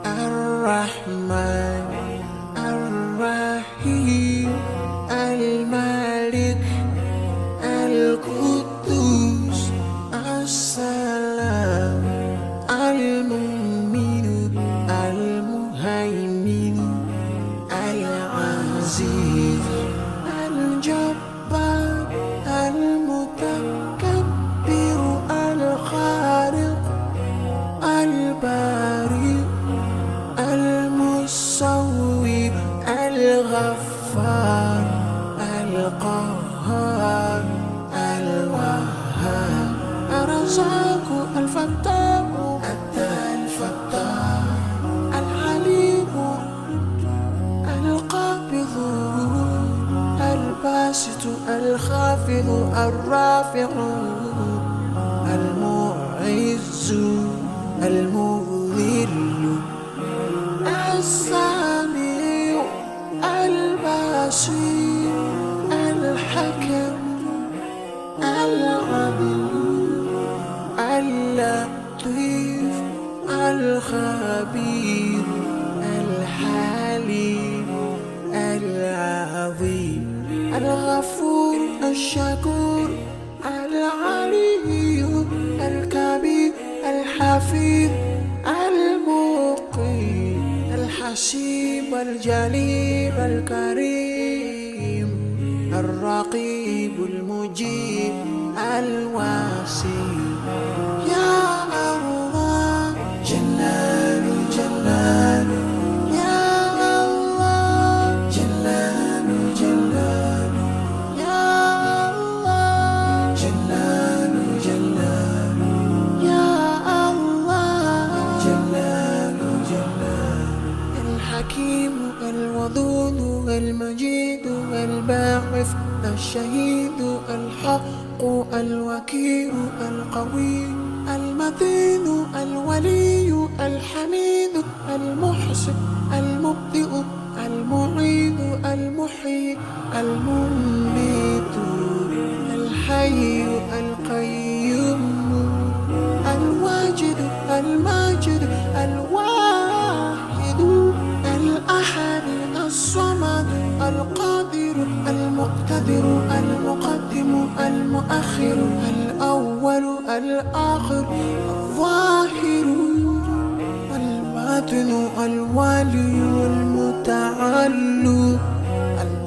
الرحمن الرحيم الملك القدوس السلام المؤمن المهيمن العزيز الجبار المتكبر الخالق البارئ المصور الغفار القهار الوهاب الرزاق الفتاح الفتاح العليم القابض الباسط الخافض الرافع المعز المذل السميع البصير الحكم العليم اللطيف الخبير الحليم العظيم الغفور الشكور العلي الكبير الحفيظ المقيم الحسيب الجليل الكريم الرقيب المجيب الواسع يا الله جلال جلال يا الله جلال جلال يا الله جلال جلال يا الله جلال جلال الحكيم الودود المجيد الباعث الشهيد الحق الوكيل القوي المتين الولي الحميد المحسن المبدئ المعيد المحيي المميت الحي القيوم الواجد الماجد الواحد الأحد الصمد القادر المقتدر المقدم المؤخر الأول الآخر الظاهر والباطن الوالي والمتعال